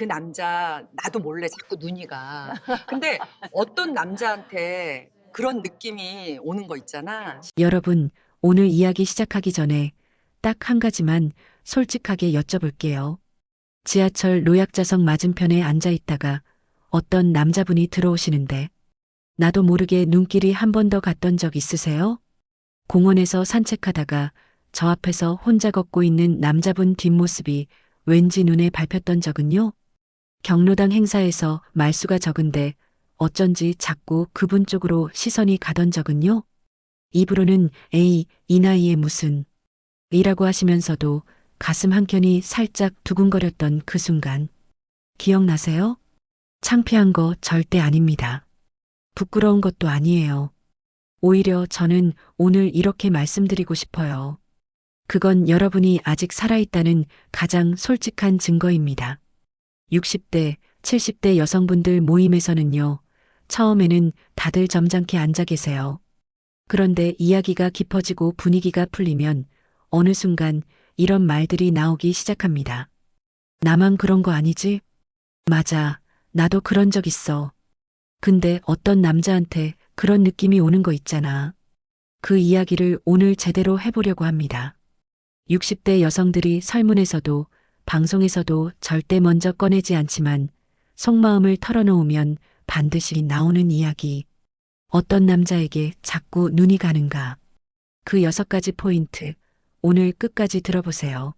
그 남자 나도 몰래 자꾸 눈이 가. 근데 어떤 남자한테 그런 느낌이 오는 거 있잖아. 여러분, 오늘 이야기 시작하기 전에 딱 한 가지만 솔직하게 여쭤볼게요. 지하철 노약자석 맞은편에 앉아 있다가 어떤 남자분이 들어오시는데 나도 모르게 눈길이 한 번 더 갔던 적 있으세요? 공원에서 산책하다가 저 앞에서 혼자 걷고 있는 남자분 뒷모습이 왠지 눈에 밟혔던 적은요? 경로당 행사에서 말수가 적은데 어쩐지 자꾸 그분 쪽으로 시선이 가던 적은요? 입으로는 에이, 이 나이에 무슨 이라고 하시면서도 가슴 한켠이 살짝 두근거렸던 그 순간. 기억나세요? 창피한 거 절대 아닙니다. 부끄러운 것도 아니에요. 오히려 저는 오늘 이렇게 말씀드리고 싶어요. 그건 여러분이 아직 살아있다는 가장 솔직한 증거입니다. 60대, 70대 여성분들 모임에서는요, 처음에는 다들 점잖게 앉아 계세요. 그런데 이야기가 깊어지고 분위기가 풀리면 어느 순간 이런 말들이 나오기 시작합니다. 나만 그런 거 아니지? 맞아. 나도 그런 적 있어. 근데 어떤 남자한테 그런 느낌이 오는 거 있잖아. 그 이야기를 오늘 제대로 해보려고 합니다. 60대 여성들이 설문에서도 방송에서도 절대 먼저 꺼내지 않지만 속마음을 털어놓으면 반드시 나오는 이야기. 어떤 남자에게 자꾸 눈이 가는가. 그 6가지 포인트. 오늘 끝까지 들어보세요.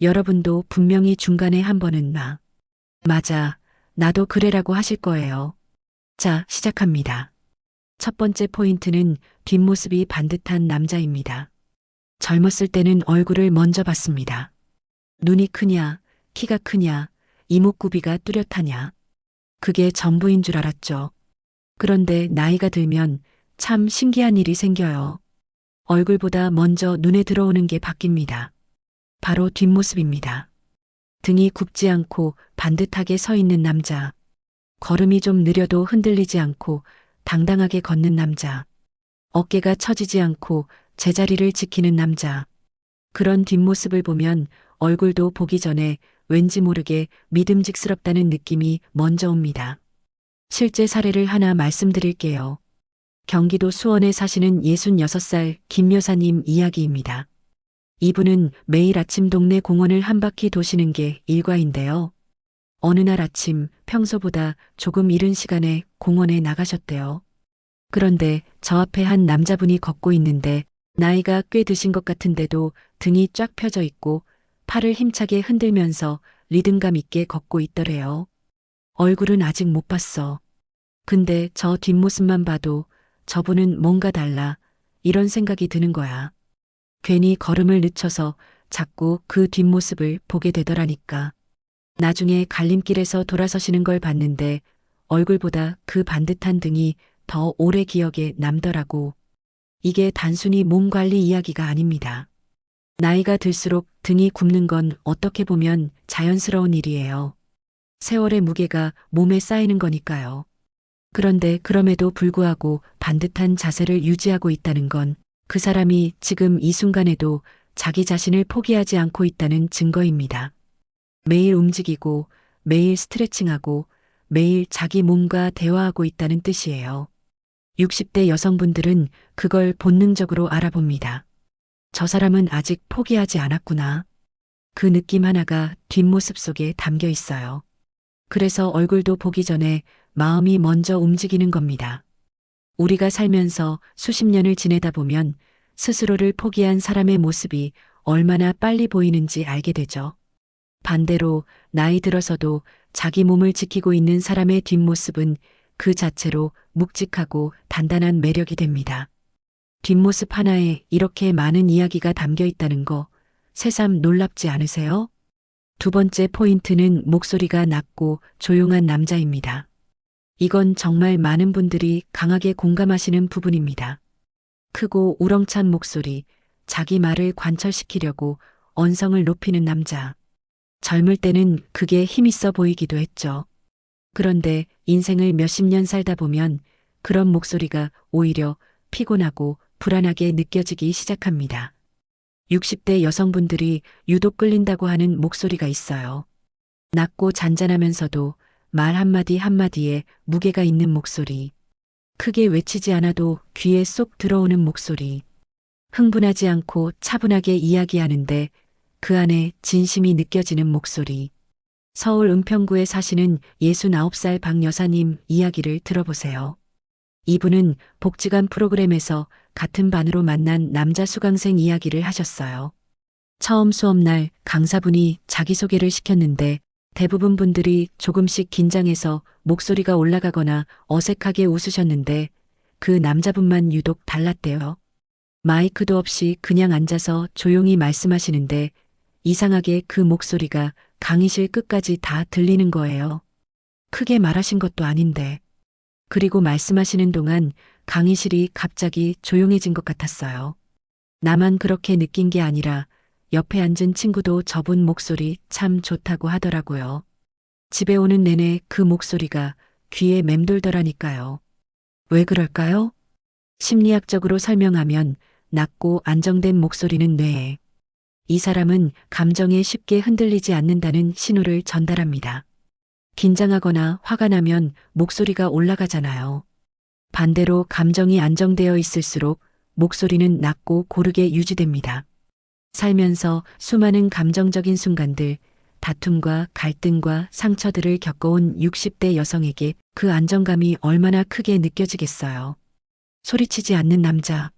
여러분도 분명히 중간에 한 번은 맞아. 나도 그래라고 하실 거예요. 자, 시작합니다. 첫 번째 포인트는 뒷모습이 반듯한 남자입니다. 젊었을 때는 얼굴을 먼저 봤습니다. 눈이 크냐, 키가 크냐, 이목구비가 뚜렷하냐. 그게 전부인 줄 알았죠. 그런데 나이가 들면 참 신기한 일이 생겨요. 얼굴보다 먼저 눈에 들어오는 게 바뀝니다. 바로 뒷모습입니다. 등이 굽지 않고 반듯하게 서 있는 남자. 걸음이 좀 느려도 흔들리지 않고 당당하게 걷는 남자. 어깨가 처지지 않고 제자리를 지키는 남자. 그런 뒷모습을 보면 얼굴도 보기 전에 왠지 모르게 믿음직스럽다는 느낌이 먼저 옵니다. 실제 사례를 하나 말씀드릴게요. 경기도 수원에 사시는 66살 김 여사님 이야기입니다. 이분은 매일 아침 동네 공원을 한 바퀴 도시는 게 일과인데요. 어느 날 아침 평소보다 조금 이른 시간에 공원에 나가셨대요. 그런데 저 앞에 한 남자분이 걷고 있는데 나이가 꽤 드신 것 같은데도 등이 쫙 펴져 있고 팔을 힘차게 흔들면서 리듬감 있게 걷고 있더래요. 얼굴은 아직 못 봤어. 근데 저 뒷모습만 봐도 저분은 뭔가 달라. 이런 생각이 드는 거야. 괜히 걸음을 늦춰서 자꾸 그 뒷모습을 보게 되더라니까. 나중에 갈림길에서 돌아서시는 걸 봤는데 얼굴보다 그 반듯한 등이 더 오래 기억에 남더라고. 이게 단순히 몸 관리 이야기가 아닙니다. 나이가 들수록 등이 굽는 건 어떻게 보면 자연스러운 일이에요. 세월의 무게가 몸에 쌓이는 거니까요. 그런데 그럼에도 불구하고 반듯한 자세를 유지하고 있다는 건 그 사람이 지금 이 순간에도 자기 자신을 포기하지 않고 있다는 증거입니다. 매일 움직이고 매일 스트레칭하고 매일 자기 몸과 대화하고 있다는 뜻이에요. 60대 여성분들은 그걸 본능적으로 알아봅니다. 저 사람은 아직 포기하지 않았구나. 그 느낌 하나가 뒷모습 속에 담겨 있어요. 그래서 얼굴도 보기 전에 마음이 먼저 움직이는 겁니다. 우리가 살면서 수십 년을 지내다 보면 스스로를 포기한 사람의 모습이 얼마나 빨리 보이는지 알게 되죠. 반대로 나이 들어서도 자기 몸을 지키고 있는 사람의 뒷모습은 그 자체로 묵직하고 단단한 매력이 됩니다. 뒷모습 하나에 이렇게 많은 이야기가 담겨 있다는 거 새삼 놀랍지 않으세요? 두 번째 포인트는 목소리가 낮고 조용한 남자입니다. 이건 정말 많은 분들이 강하게 공감하시는 부분입니다. 크고 우렁찬 목소리, 자기 말을 관철시키려고 언성을 높이는 남자. 젊을 때는 그게 힘있어 보이기도 했죠. 그런데 인생을 몇십 년 살다 보면 그런 목소리가 오히려 피곤하고 불안하게 느껴지기 시작합니다. 60대 여성분들이 유독 끌린다고 하는 목소리가 있어요. 낮고 잔잔하면서도 말 한마디 한마디에 무게가 있는 목소리. 크게 외치지 않아도 귀에 쏙 들어오는 목소리. 흥분하지 않고 차분하게 이야기하는데 그 안에 진심이 느껴지는 목소리. 서울 은평구에 사시는 69살 박 여사님 이야기를 들어보세요. 이분은 복지관 프로그램에서 같은 반으로 만난 남자 수강생 이야기를 하셨어요. 처음 수업날 강사분이 자기소개를 시켰는데 대부분 분들이 조금씩 긴장해서 목소리가 올라가거나 어색하게 웃으셨는데 그 남자분만 유독 달랐대요. 마이크도 없이 그냥 앉아서 조용히 말씀하시는데 이상하게 그 목소리가 강의실 끝까지 다 들리는 거예요. 크게 말하신 것도 아닌데. 그리고 말씀하시는 동안 강의실이 갑자기 조용해진 것 같았어요. 나만 그렇게 느낀 게 아니라 옆에 앉은 친구도 저분 목소리 참 좋다고 하더라고요. 집에 오는 내내 그 목소리가 귀에 맴돌더라니까요. 왜 그럴까요? 심리학적으로 설명하면 낮고 안정된 목소리는 뇌에 이 사람은 감정에 쉽게 흔들리지 않는다는 신호를 전달합니다. 긴장하거나 화가 나면 목소리가 올라가잖아요. 반대로 감정이 안정되어 있을수록 목소리는 낮고 고르게 유지됩니다. 살면서 수많은 감정적인 순간들, 다툼과 갈등과 상처들을 겪어온 60대 여성에게 그 안정감이 얼마나 크게 느껴지겠어요. 소리치지 않는 남자,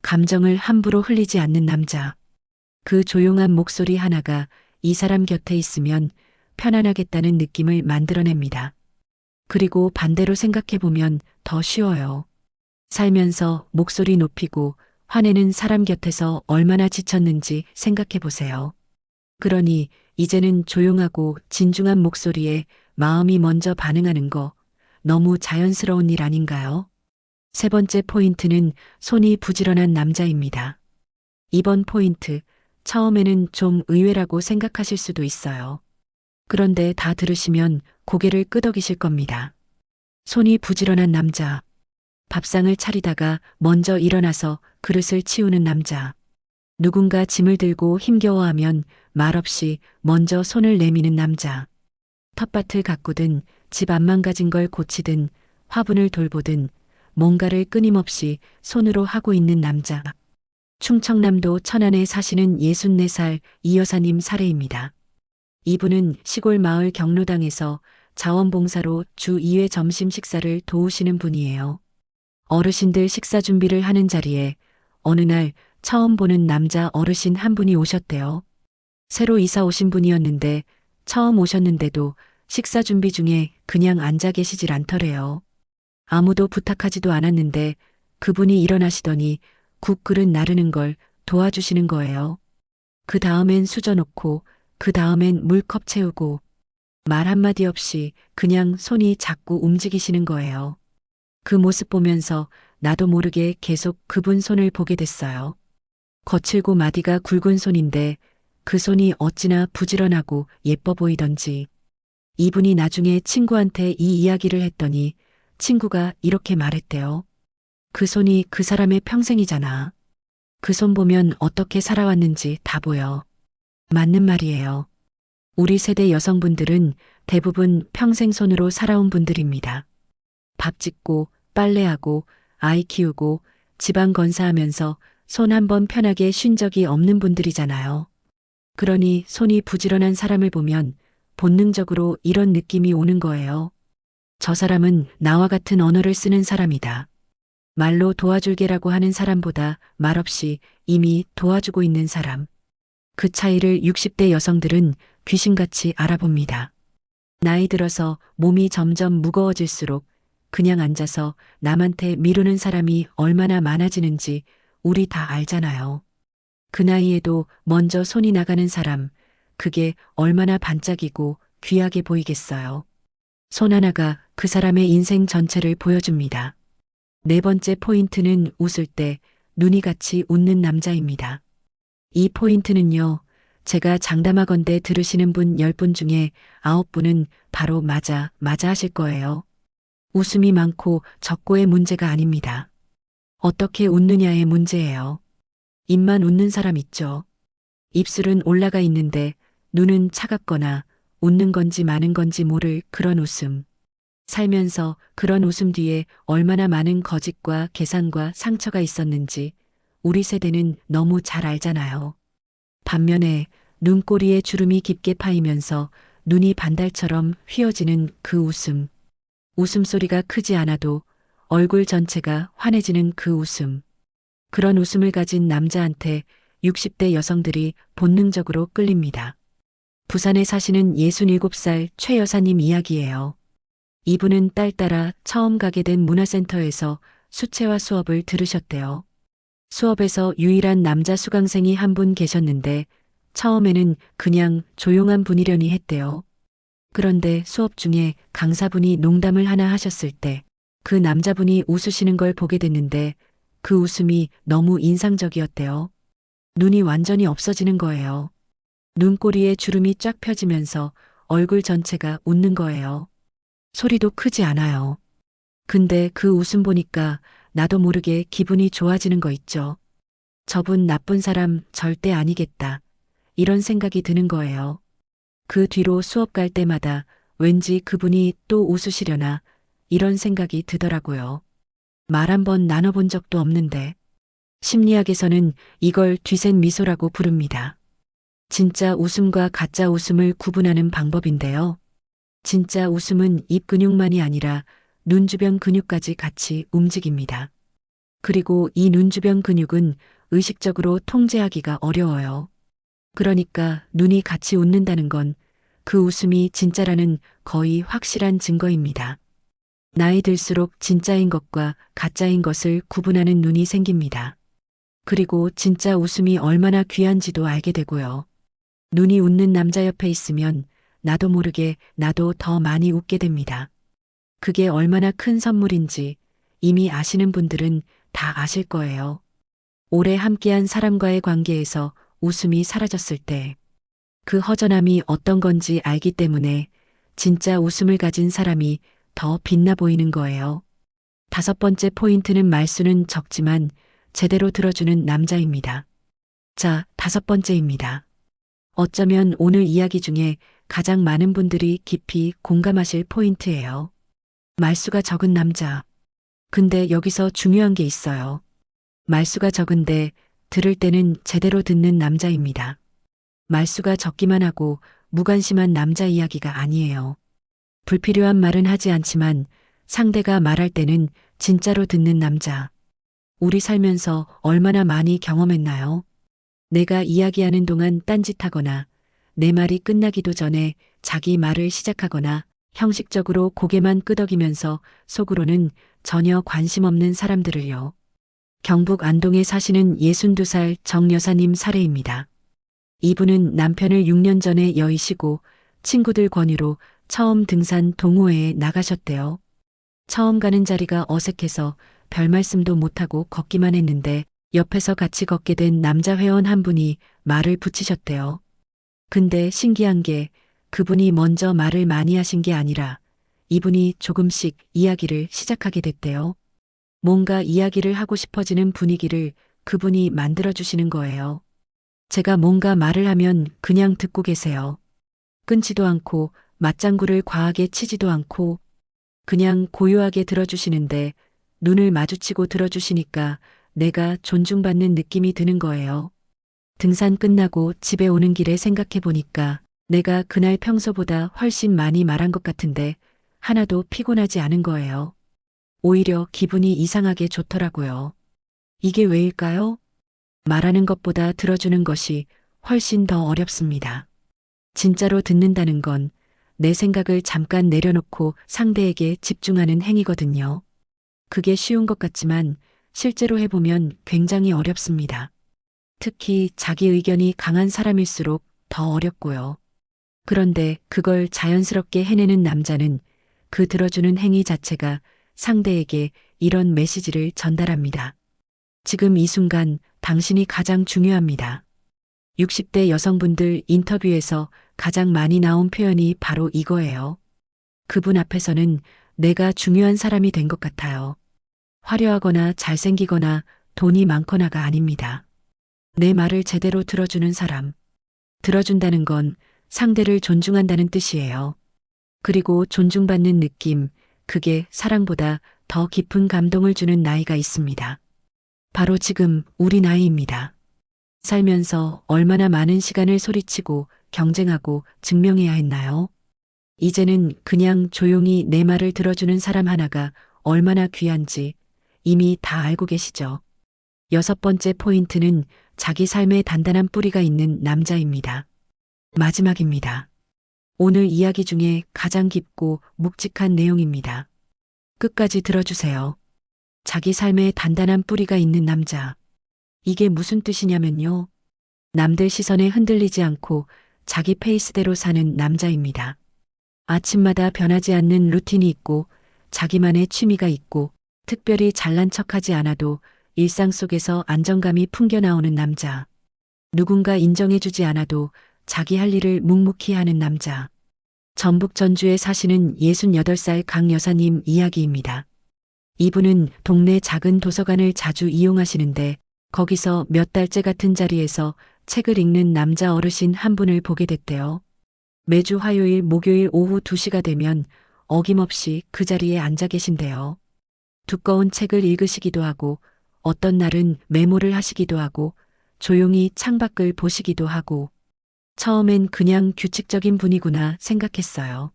감정을 함부로 흘리지 않는 남자. 그 조용한 목소리 하나가 이 사람 곁에 있으면 편안하겠다는 느낌을 만들어냅니다. 그리고 반대로 생각해보면 더 쉬워요. 살면서 목소리 높이고 화내는 사람 곁에서 얼마나 지쳤는지 생각해보세요. 그러니 이제는 조용하고 진중한 목소리에 마음이 먼저 반응하는 거 너무 자연스러운 일 아닌가요? 세 번째 포인트는 손이 부지런한 남자입니다. 이번 포인트, 처음에는 좀 의외라고 생각하실 수도 있어요. 그런데 다 들으시면 고개를 끄덕이실 겁니다. 손이 부지런한 남자. 밥상을 차리다가 먼저 일어나서 그릇을 치우는 남자. 누군가 짐을 들고 힘겨워하면 말없이 먼저 손을 내미는 남자. 텃밭을 가꾸든 집 안 망가진 걸 고치든 화분을 돌보든 뭔가를 끊임없이 손으로 하고 있는 남자. 충청남도 천안에 사시는 64살 이 여사님 사례입니다. 이분은 시골 마을 경로당에서 자원봉사로 주 2회 점심 식사를 도우시는 분이에요. 어르신들 식사 준비를 하는 자리에 어느 날 처음 보는 남자 어르신 한 분이 오셨대요. 새로 이사 오신 분이었는데 처음 오셨는데도 식사 준비 중에 그냥 앉아 계시질 않더래요. 아무도 부탁하지도 않았는데 그분이 일어나시더니 국 그릇 나르는 걸 도와주시는 거예요. 그 다음엔 수저 놓고 그 다음엔 물컵 채우고 말 한마디 없이 그냥 손이 자꾸 움직이시는 거예요. 그 모습 보면서 나도 모르게 계속 그분 손을 보게 됐어요. 거칠고 마디가 굵은 손인데 그 손이 어찌나 부지런하고 예뻐 보이던지. 이분이 나중에 친구한테 이 이야기를 했더니 친구가 이렇게 말했대요. 그 손이 그 사람의 평생이잖아. 그 손 보면 어떻게 살아왔는지 다 보여. 맞는 말이에요. 우리 세대 여성분들은 대부분 평생 손으로 살아온 분들입니다. 밥 짓고 빨래하고 아이 키우고 집안 건사하면서 손 한 번 편하게 쉰 적이 없는 분들이잖아요. 그러니 손이 부지런한 사람을 보면 본능적으로 이런 느낌이 오는 거예요. 저 사람은 나와 같은 언어를 쓰는 사람이다. 말로 도와줄게라고 하는 사람보다 말없이 이미 도와주고 있는 사람. 그 차이를 60대 여성들은 귀신같이 알아봅니다. 나이 들어서 몸이 점점 무거워질수록 그냥 앉아서 남한테 미루는 사람이 얼마나 많아지는지 우리 다 알잖아요. 그 나이에도 먼저 손이 나가는 사람, 그게 얼마나 반짝이고 귀하게 보이겠어요. 손 하나가 그 사람의 인생 전체를 보여줍니다. 네 번째 포인트는 웃을 때 눈이 같이 웃는 남자입니다. 이 포인트는요, 제가 장담하건대 들으시는 분 10분 중에 9분은 바로 맞아 하실 거예요. 웃음이 많고 적고의 문제가 아닙니다. 어떻게 웃느냐의 문제예요. 입만 웃는 사람 있죠. 입술은 올라가 있는데 눈은 차갑거나 웃는 건지 마는 건지 모를 그런 웃음. 살면서 그런 웃음 뒤에 얼마나 많은 거짓과 계산과 상처가 있었는지 우리 세대는 너무 잘 알잖아요. 반면에 눈꼬리에 주름이 깊게 파이면서 눈이 반달처럼 휘어지는 그 웃음. 웃음소리가 크지 않아도 얼굴 전체가 환해지는 그 웃음. 그런 웃음을 가진 남자한테 60대 여성들이 본능적으로 끌립니다. 부산에 사시는 67살 최 여사님 이야기예요. 이분은 딸 따라 처음 가게 된 문화센터에서 수채화 수업을 들으셨대요. 수업에서 유일한 남자 수강생이 한 분 계셨는데 처음에는 그냥 조용한 분이려니 했대요. 그런데 수업 중에 강사분이 농담을 하나 하셨을 때 그 남자분이 웃으시는 걸 보게 됐는데 그 웃음이 너무 인상적이었대요. 눈이 완전히 없어지는 거예요. 눈꼬리에 주름이 쫙 펴지면서 얼굴 전체가 웃는 거예요. 소리도 크지 않아요. 근데 그 웃음 보니까 나도 모르게 기분이 좋아지는 거 있죠. 저분 나쁜 사람 절대 아니겠다. 이런 생각이 드는 거예요. 그 뒤로 수업 갈 때마다 왠지 그분이 또 웃으시려나 이런 생각이 드더라고요. 말 한 번 나눠본 적도 없는데 심리학에서는 이걸 뒤샜 미소라고 부릅니다. 진짜 웃음과 가짜 웃음을 구분하는 방법인데요. 진짜 웃음은 입 근육만이 아니라 눈 주변 근육까지 같이 움직입니다. 그리고 이 눈 주변 근육은 의식적으로 통제하기가 어려워요. 그러니까 눈이 같이 웃는다는 건 그 웃음이 진짜라는 거의 확실한 증거입니다. 나이 들수록 진짜인 것과 가짜인 것을 구분하는 눈이 생깁니다. 그리고 진짜 웃음이 얼마나 귀한지도 알게 되고요. 눈이 웃는 남자 옆에 있으면 나도 모르게 나도 더 많이 웃게 됩니다. 그게 얼마나 큰 선물인지 이미 아시는 분들은 다 아실 거예요. 오래 함께한 사람과의 관계에서 웃음이 사라졌을 때 그 허전함이 어떤 건지 알기 때문에 진짜 웃음을 가진 사람이 더 빛나 보이는 거예요. 5번째 포인트는 말수는 적지만 제대로 들어주는 남자입니다. 자, 5번째입니다. 어쩌면 오늘 이야기 중에 가장 많은 분들이 깊이 공감하실 포인트예요. 말수가 적은 남자. 근데 여기서 중요한 게 있어요. 말수가 적은데 들을 때는 제대로 듣는 남자입니다. 말수가 적기만 하고 무관심한 남자 이야기가 아니에요. 불필요한 말은 하지 않지만 상대가 말할 때는 진짜로 듣는 남자. 우리 살면서 얼마나 많이 경험했나요? 내가 이야기하는 동안 딴짓하거나 내 말이 끝나기도 전에 자기 말을 시작하거나 형식적으로 고개만 끄덕이면서 속으로는 전혀 관심 없는 사람들을요. 경북 안동에 사시는 62살 정 여사님 사례입니다. 이분은 남편을 6년 전에 여의시고 친구들 권유로 처음 등산 동호회에 나가셨대요. 처음 가는 자리가 어색해서 별 말씀도 못하고 걷기만 했는데 옆에서 같이 걷게 된 남자 회원 한 분이 말을 붙이셨대요. 근데 신기한 게 그분이 먼저 말을 많이 하신 게 아니라 이분이 조금씩 이야기를 시작하게 됐대요. 뭔가 이야기를 하고 싶어지는 분위기를 그분이 만들어주시는 거예요. 제가 뭔가 말을 하면 그냥 듣고 계세요. 끊지도 않고 맞장구를 과하게 치지도 않고 그냥 고요하게 들어주시는데 눈을 마주치고 들어주시니까 내가 존중받는 느낌이 드는 거예요. 등산 끝나고 집에 오는 길에 생각해 보니까 내가 그날 평소보다 훨씬 많이 말한 것 같은데 하나도 피곤하지 않은 거예요. 오히려 기분이 이상하게 좋더라고요. 이게 왜일까요? 말하는 것보다 들어주는 것이 훨씬 더 어렵습니다. 진짜로 듣는다는 건 내 생각을 잠깐 내려놓고 상대에게 집중하는 행위거든요. 그게 쉬운 것 같지만 실제로 해보면 굉장히 어렵습니다. 특히 자기 의견이 강한 사람일수록 더 어렵고요. 그런데 그걸 자연스럽게 해내는 남자는 그 들어주는 행위 자체가 상대에게 이런 메시지를 전달합니다. 지금 이 순간 당신이 가장 중요합니다. 60대 여성분들 인터뷰에서 가장 많이 나온 표현이 바로 이거예요. 그분 앞에서는 내가 중요한 사람이 된 것 같아요. 화려하거나 잘생기거나 돈이 많거나가 아닙니다. 내 말을 제대로 들어주는 사람. 들어준다는 건 상대를 존중한다는 뜻이에요. 그리고 존중받는 느낌, 그게 사랑보다 더 깊은 감동을 주는 나이가 있습니다. 바로 지금 우리 나이입니다. 살면서 얼마나 많은 시간을 소리치고 경쟁하고 증명해야 했나요? 이제는 그냥 조용히 내 말을 들어주는 사람 하나가 얼마나 귀한지 이미 다 알고 계시죠. 여섯 번째 포인트는 자기 삶에 단단한 뿌리가 있는 남자입니다. 마지막입니다. 오늘 이야기 중에 가장 깊고 묵직한 내용입니다. 끝까지 들어주세요. 자기 삶에 단단한 뿌리가 있는 남자. 이게 무슨 뜻이냐면요. 남들 시선에 흔들리지 않고 자기 페이스대로 사는 남자입니다. 아침마다 변하지 않는 루틴이 있고 자기만의 취미가 있고 특별히 잘난 척하지 않아도 일상 속에서 안정감이 풍겨나오는 남자. 누군가 인정해주지 않아도 자기 할 일을 묵묵히 하는 남자. 전북 전주에 사시는 68살 강 여사님 이야기입니다. 이분은 동네 작은 도서관을 자주 이용하시는데 거기서 몇 달째 같은 자리에서 책을 읽는 남자 어르신 한 분을 보게 됐대요. 매주 화요일, 목요일 오후 2시가 되면 어김없이 그 자리에 앉아 계신대요. 두꺼운 책을 읽으시기도 하고 어떤 날은 메모를 하시기도 하고 조용히 창밖을 보시기도 하고 처음엔 그냥 규칙적인 분이구나 생각했어요.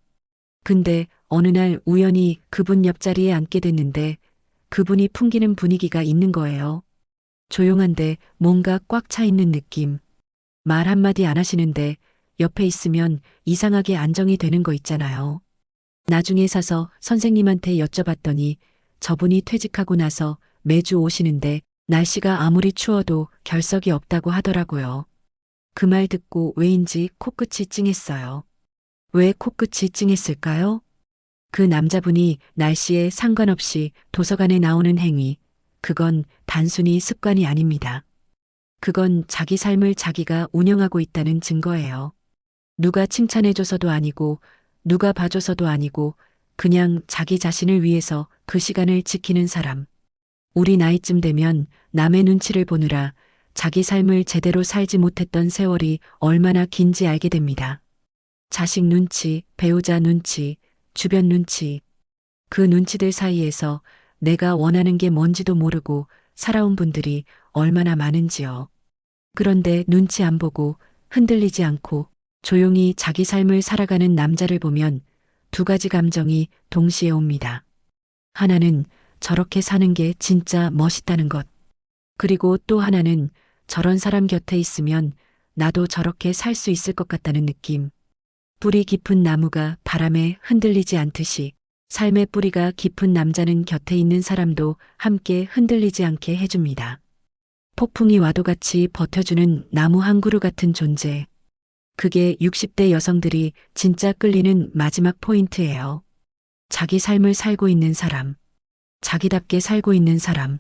근데 어느 날 우연히 그분 옆자리에 앉게 됐는데 그분이 풍기는 분위기가 있는 거예요. 조용한데 뭔가 꽉 차 있는 느낌. 말 한마디 안 하시는데 옆에 있으면 이상하게 안정이 되는 거 있잖아요. 나중에 사서 선생님한테 여쭤봤더니 저분이 퇴직하고 나서 매주 오시는데 날씨가 아무리 추워도 결석이 없다고 하더라고요. 그 말 듣고 왜인지 코끝이 찡했어요. 왜 코끝이 찡했을까요? 그 남자분이 날씨에 상관없이 도서관에 나오는 행위, 그건 단순히 습관이 아닙니다. 그건 자기 삶을 자기가 운영하고 있다는 증거예요. 누가 칭찬해줘서도 아니고, 누가 봐줘서도 아니고, 그냥 자기 자신을 위해서 그 시간을 지키는 사람. 우리 나이쯤 되면 남의 눈치를 보느라 자기 삶을 제대로 살지 못했던 세월이 얼마나 긴지 알게 됩니다. 자식 눈치, 배우자 눈치, 주변 눈치. 그 눈치들 사이에서 내가 원하는 게 뭔지도 모르고 살아온 분들이 얼마나 많은지요. 그런데 눈치 안 보고 흔들리지 않고 조용히 자기 삶을 살아가는 남자를 보면 두 가지 감정이 동시에 옵니다. 하나는 저렇게 사는 게 진짜 멋있다는 것. 그리고 또 하나는 저런 사람 곁에 있으면 나도 저렇게 살 수 있을 것 같다는 느낌. 뿌리 깊은 나무가 바람에 흔들리지 않듯이 삶의 뿌리가 깊은 남자는 곁에 있는 사람도 함께 흔들리지 않게 해줍니다. 폭풍이 와도 같이 버텨주는 나무 한 그루 같은 존재. 그게 60대 여성들이 진짜 끌리는 마지막 포인트예요. 자기 삶을 살고 있는 사람. 자기답게 살고 있는 사람.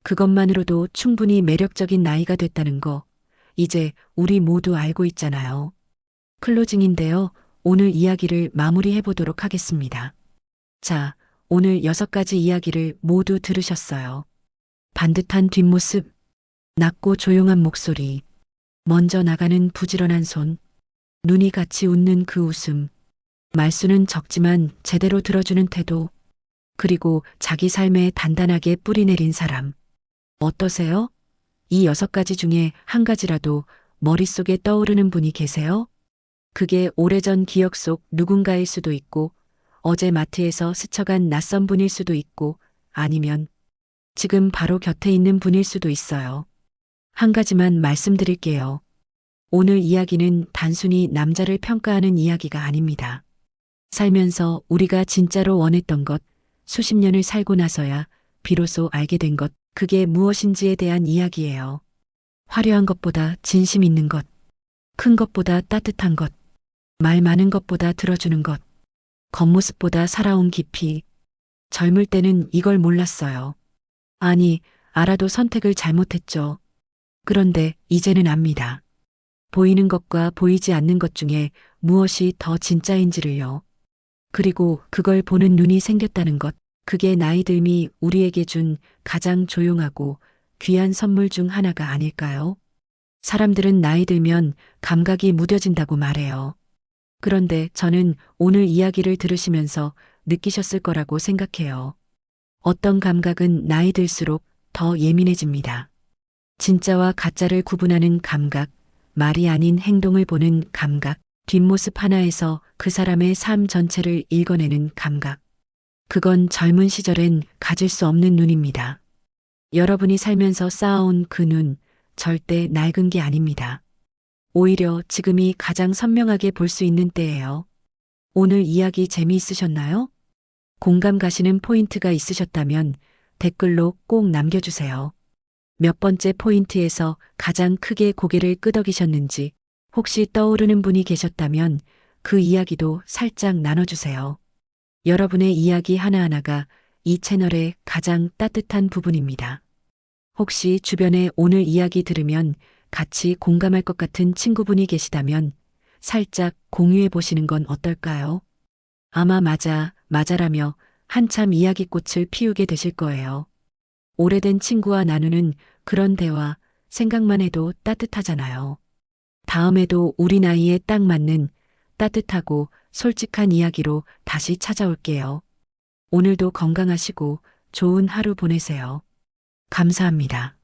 그것만으로도 충분히 매력적인 나이가 됐다는 거, 이제 우리 모두 알고 있잖아요. 클로징인데요. 오늘 이야기를 마무리해 보도록 하겠습니다. 자, 오늘 6가지 이야기를 모두 들으셨어요. 반듯한 뒷모습, 낮고 조용한 목소리, 먼저 나가는 부지런한 손, 눈이 같이 웃는 그 웃음, 말수는 적지만 제대로 들어주는 태도, 그리고 자기 삶에 단단하게 뿌리 내린 사람. 어떠세요? 이 6가지 중에 한 가지라도 머릿속에 떠오르는 분이 계세요? 그게 오래전 기억 속 누군가일 수도 있고, 어제 마트에서 스쳐간 낯선 분일 수도 있고, 아니면 지금 바로 곁에 있는 분일 수도 있어요. 한 가지만 말씀드릴게요. 오늘 이야기는 단순히 남자를 평가하는 이야기가 아닙니다. 살면서 우리가 진짜로 원했던 것, 수십 년을 살고 나서야 비로소 알게 된 것, 그게 무엇인지에 대한 이야기예요. 화려한 것보다 진심 있는 것, 큰 것보다 따뜻한 것, 말 많은 것보다 들어주는 것, 겉모습보다 살아온 깊이. 젊을 때는 이걸 몰랐어요. 아니, 알아도 선택을 잘못했죠. 그런데 이제는 압니다. 보이는 것과 보이지 않는 것 중에 무엇이 더 진짜인지를요. 그리고 그걸 보는 눈이 생겼다는 것, 그게 나이 듦이 우리에게 준 가장 조용하고 귀한 선물 중 하나가 아닐까요? 사람들은 나이 들면 감각이 무뎌진다고 말해요. 그런데 저는 오늘 이야기를 들으시면서 느끼셨을 거라고 생각해요. 어떤 감각은 나이 들수록 더 예민해집니다. 진짜와 가짜를 구분하는 감각, 말이 아닌 행동을 보는 감각, 뒷모습 하나에서 그 사람의 삶 전체를 읽어내는 감각. 그건 젊은 시절엔 가질 수 없는 눈입니다. 여러분이 살면서 쌓아온 그 눈, 절대 낡은 게 아닙니다. 오히려 지금이 가장 선명하게 볼 수 있는 때예요. 오늘 이야기 재미있으셨나요? 공감 가시는 포인트가 있으셨다면 댓글로 꼭 남겨주세요. 몇 번째 포인트에서 가장 크게 고개를 끄덕이셨는지 혹시 떠오르는 분이 계셨다면 그 이야기도 살짝 나눠주세요. 여러분의 이야기 하나하나가 이 채널의 가장 따뜻한 부분입니다. 혹시 주변에 오늘 이야기 들으면 같이 공감할 것 같은 친구분이 계시다면 살짝 공유해 보시는 건 어떨까요? 아마 맞아라며 한참 이야기꽃을 피우게 되실 거예요. 오래된 친구와 나누는 그런 대화, 생각만 해도 따뜻하잖아요. 다음에도 우리 나이에 딱 맞는 따뜻하고 솔직한 이야기로 다시 찾아올게요. 오늘도 건강하시고 좋은 하루 보내세요. 감사합니다.